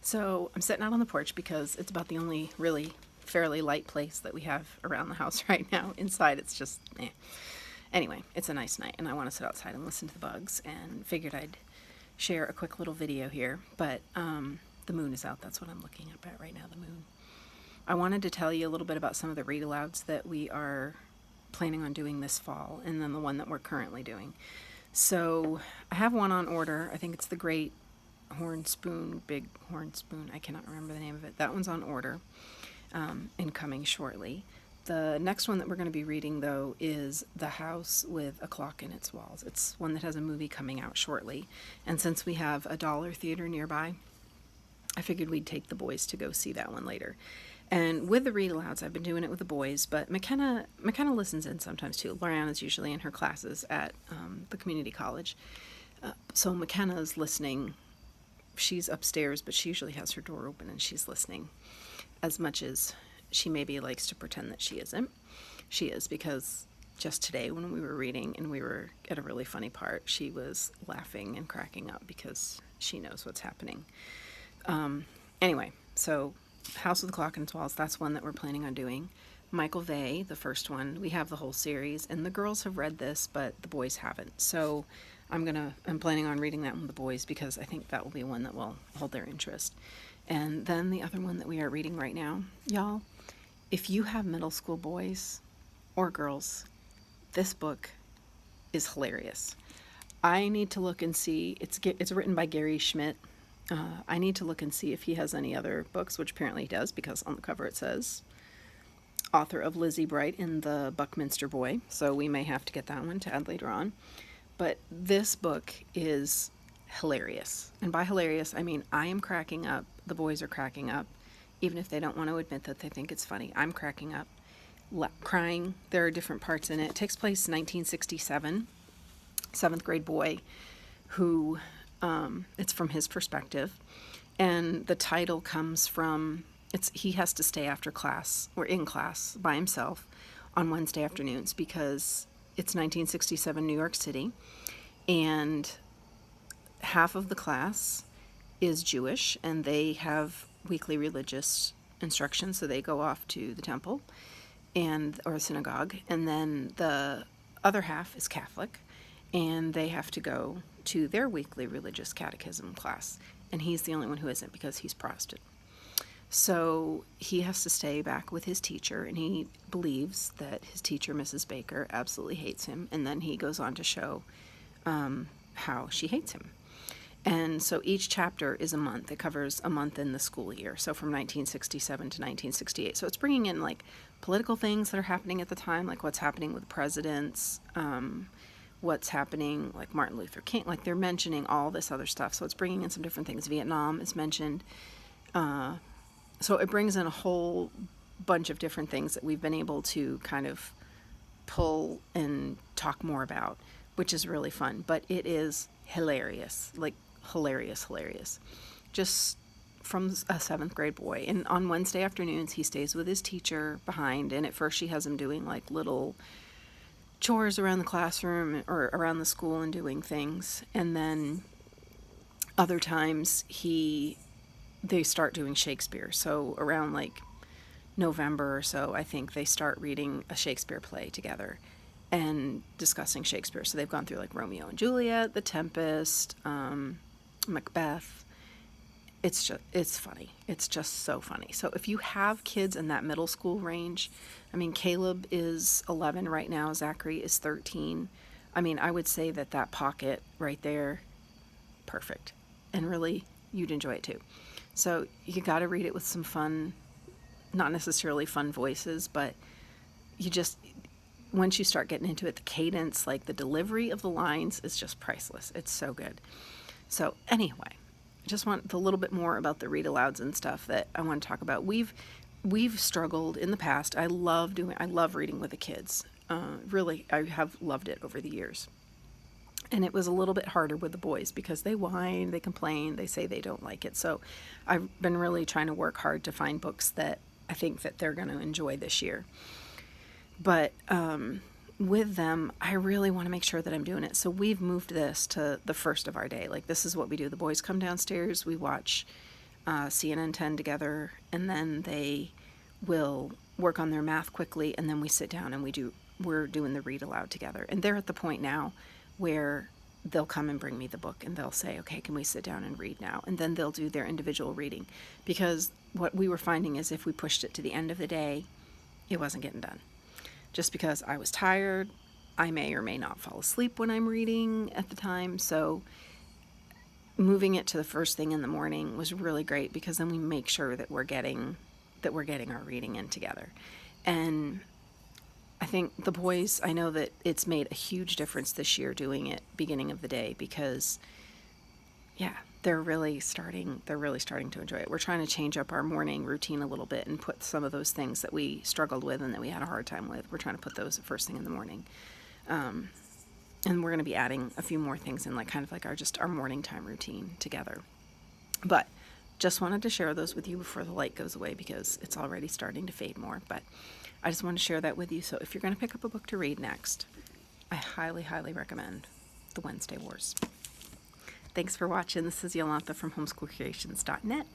So I'm sitting out on the porch because it's about the only really fairly light place that we have around the house right now. Inside, it's just eh. Anyway, it's a nice night, and I want to sit outside and listen to the bugs, and figured I'd share a quick little video here. But the moon is out. That's what I'm looking up at right now, the moon. I wanted to tell you a little bit about some of the read-alouds that we are planning on doing this fall, and then the one that we're currently doing. So I have one on order. I think it's the Great Horn Spoon, Big Horn Spoon. I cannot remember the name of it. That one's on order and coming shortly. The next one that we're going to be reading, though, is The House with a Clock in Its Walls. It's one that has a movie coming out shortly. And since we have a dollar theater nearby, I figured we'd take the boys to go see that one later. And with the read-alouds, I've been doing it with the boys, but McKenna listens in sometimes too. Loriana's usually in her classes at the community college. So McKenna's listening. She's upstairs, but she usually has her door open and she's listening, as much as she maybe likes to pretend that she isn't. She is, because just today when we were reading and we were at a really funny part, she was laughing and cracking up because she knows what's happening. Anyway, so House with the Clock in Its Walls, that's one that we're planning on doing. Michael Vey, the first one, we have the whole series, and the girls have read this, but the boys haven't. So I'm planning on reading that one with the boys because I think that will be one that will hold their interest. And then the other one that we are reading right now, y'all, if you have middle school boys or girls, this book is hilarious. I need to look and see, it's written by Gary Schmidt. I need to look and see if he has any other books, which apparently he does, because on the cover it says author of Lizzie Bright in the Buckminster Boy, so we may have to get that one to add later on. But this book is hilarious. And by hilarious, I mean I am cracking up, the boys are cracking up, even if they don't want to admit that they think it's funny. I'm cracking up, crying. There are different parts in it. It takes place in 1967. 7th grade boy who, it's from his perspective. And the title comes from, he has to stay after class, or in class, by himself on Wednesday afternoons because it's 1967 New York City, and half of the class is Jewish, and they have weekly religious instruction, so they go off to the temple or a synagogue, and then the other half is Catholic, and they have to go to their weekly religious catechism class, and he's the only one who isn't because he's Protestant. So he has to stay back with his teacher, and he believes that his teacher, Mrs. Baker, absolutely hates him, and then he goes on to show how she hates him. And so each chapter is a month. It covers a month in the school year, so from 1967 to 1968. So it's bringing in like political things that are happening at the time, like what's happening with presidents, what's happening, like Martin Luther King, like they're mentioning all this other stuff. So it's bringing in some different things. Vietnam is mentioned. So it brings in a whole bunch of different things that we've been able to kind of pull and talk more about, which is really fun. But it is hilarious, like hilarious. Just from a 7th grade boy. And on Wednesday afternoons, he stays with his teacher behind. And at first she has him doing like little chores around the classroom or around the school and doing things. And then other times they start doing Shakespeare. So around like November or so, I think they start reading a Shakespeare play together and discussing Shakespeare. So they've gone through like Romeo and Juliet, The Tempest, Macbeth. It's funny. It's just so funny. So if you have kids in that middle school range, I mean, Caleb is 11 right now. Zachary is 13. I mean, I would say that pocket right there, perfect. And really, you'd enjoy it too. So you got to read it with some fun, not necessarily fun voices, but once you start getting into it, the cadence, like the delivery of the lines is just priceless. It's so good. So anyway, just want a little bit more about the read-alouds and stuff that I want to talk about. We've struggled in the past. I love reading with the kids. Really, I have loved it over the years. And it was a little bit harder with the boys because they whine, they complain, they say they don't like it. So I've been really trying to work hard to find books that I think that they're going to enjoy this year. But with them, I really want to make sure that I'm doing it. So we've moved this to the first of our day. Like, this is what we do. The boys come downstairs, we watch CNN 10 together, and then they will work on their math quickly, and then we sit down and we're doing the read aloud together. And they're at the point now where they'll come and bring me the book and they'll say, okay, can we sit down and read now? And then they'll do their individual reading, because what we were finding is if we pushed it to the end of the day, it wasn't getting done. Just because I was tired, I may or may not fall asleep when I'm reading at the time. So moving it to the first thing in the morning was really great, because then we make sure that we're getting our reading in together. And I think the boys, I know that it's made a huge difference this year doing it beginning of the day, because yeah, they're really starting to enjoy it. We're trying to change up our morning routine a little bit and put some of those things that we struggled with and that we had a hard time with. We're trying to put those first thing in the morning. And we're going to be adding a few more things in, like kind of like our morning time routine together. But just wanted to share those with you before the light goes away, because it's already starting to fade more. But I just want to share that with you. So if you're going to pick up a book to read next, I highly, highly recommend The Wednesday Wars. Thanks for watching. This is Yolanta from homeschoolcreations.net.